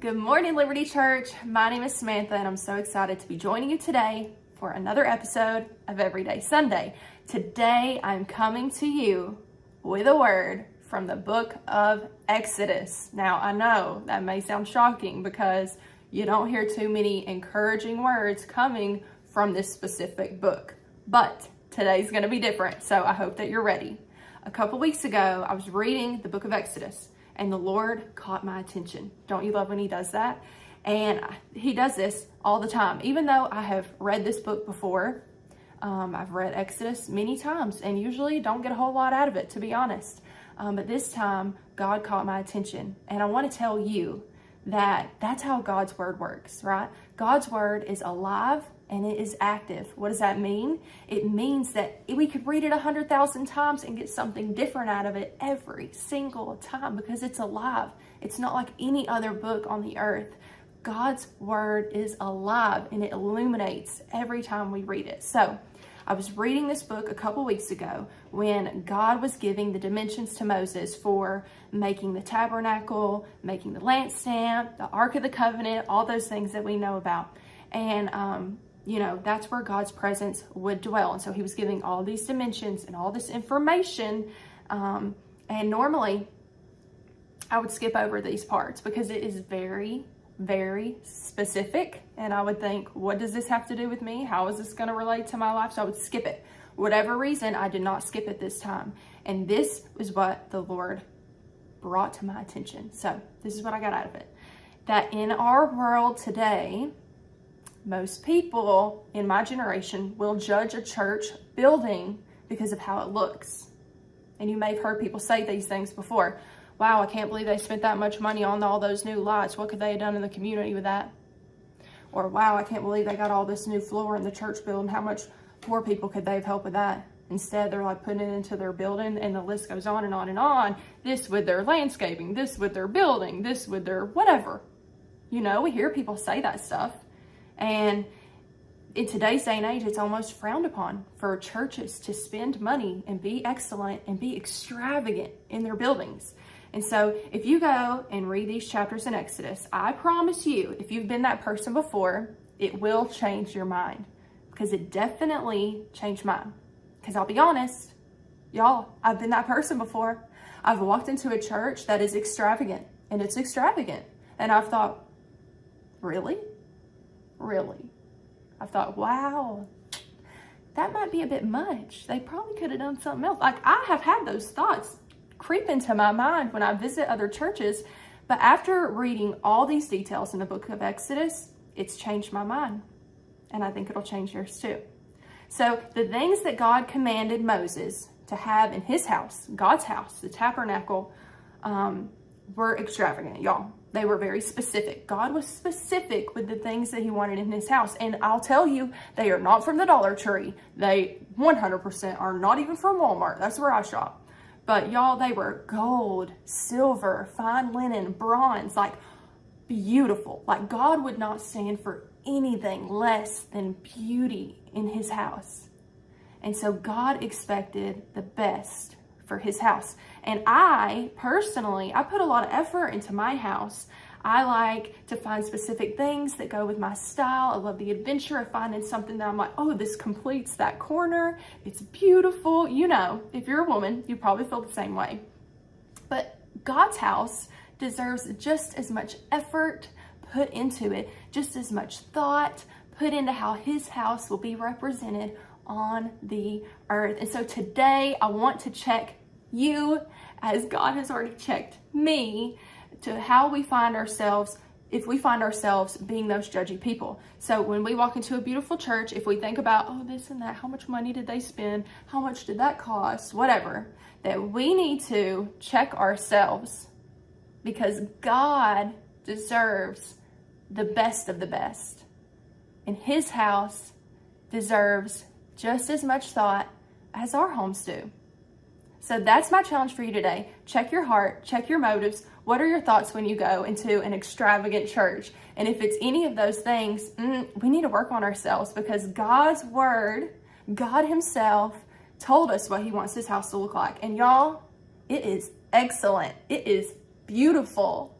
Good morning, Liberty Church. My name is Samantha, and I'm so excited to be joining you today for another episode of Everyday Sunday. Today, I'm coming to you with a word from the book of Exodus. Now, I know that may sound shocking because you don't hear too many encouraging words coming from this specific book, but today's going to be different, so I hope that you're ready. A couple weeks ago, I was reading the book of Exodus, and the Lord caught my attention. Don't you love when he does that? And he does this all the time. Even though I have read this book before, I've read Exodus many times and usually don't get a whole lot out of it, to be honest. But this time, God caught my attention. And I want to tell you that that's how God's word works, right? God's word is alive and it is active. What does that mean? It means that we could read it 100,000 times and get something different out of it every single time because it's alive. It's not like any other book on the earth. God's word is alive and it illuminates every time we read it. So I was reading this book a couple weeks ago when God was giving the dimensions to Moses for making the tabernacle, making the lampstand, the Ark of the Covenant, all those things that we know about. And, that's where God's presence would dwell. And so he was giving all these dimensions and all this information. And normally I would skip over these parts because it is very, very specific. And I would think, what does this have to do with me? How is this going to relate to my life? So I would skip it. Whatever reason, I did not skip it this time. And this is what the Lord brought to my attention. So this is what I got out of it. That in our world today, most people in my generation will judge a church building because of how it looks. And you may have heard people say these things before. Wow, I can't believe they spent that much money on all those new lights. What could they have done in the community with that? Or wow, I can't believe they got all this new floor in the church building. How much poor people could they have helped with that? Instead, they're like putting it into their building, and the list goes on and on and on. This with their landscaping, this with their building, this with their whatever. We hear people say that stuff. And in today's day and age, it's almost frowned upon for churches to spend money and be excellent and be extravagant in their buildings. And so if you go and read these chapters in Exodus, I promise you, if you've been that person before, it will change your mind, because it definitely changed mine. Because I'll be honest, y'all, I've been that person before. I've walked into a church that is extravagant, and it's extravagant. And I've thought, really? I thought, wow, that might be a bit much. They probably could have done something else. Like, I have had those thoughts creep into my mind when I visit other churches. But after reading all these details in the book of Exodus, it's changed my mind. And I think it'll change yours too. So the things that God commanded Moses to have in his house, God's house, the tabernacle, were extravagant, y'all. They were very specific. God was specific with the things that he wanted in his house. And I'll tell you, they are not from the Dollar Tree. They 100% are not even from Walmart. That's where I shop. But y'all, they were gold, silver, fine linen, bronze, like beautiful. Like God would not stand for anything less than beauty in his house. And so God expected the best for his house. And I personally, I put a lot of effort into my house. I like to find specific things that go with my style. I love the adventure of finding something that I'm like, oh, this completes that corner. It's beautiful. If you're a woman, you probably feel the same way. But God's house deserves just as much effort put into it, just as much thought put into how his house will be represented on the earth. And so today I want to check you, as God has already checked me, to how we find ourselves, if we find ourselves being those judgy people. So when we walk into a beautiful church, if we think about, oh, this and that, how much money did they spend? How much did that cost? Whatever, that we need to check ourselves, because God deserves the best of the best. And his house deserves just as much thought as our homes do. So that's my challenge for you today. Check your heart, check your motives. What are your thoughts when you go into an extravagant church? And if it's any of those things, we need to work on ourselves, because God's word, God himself, told us what he wants his house to look like. And y'all, it is excellent. It is beautiful.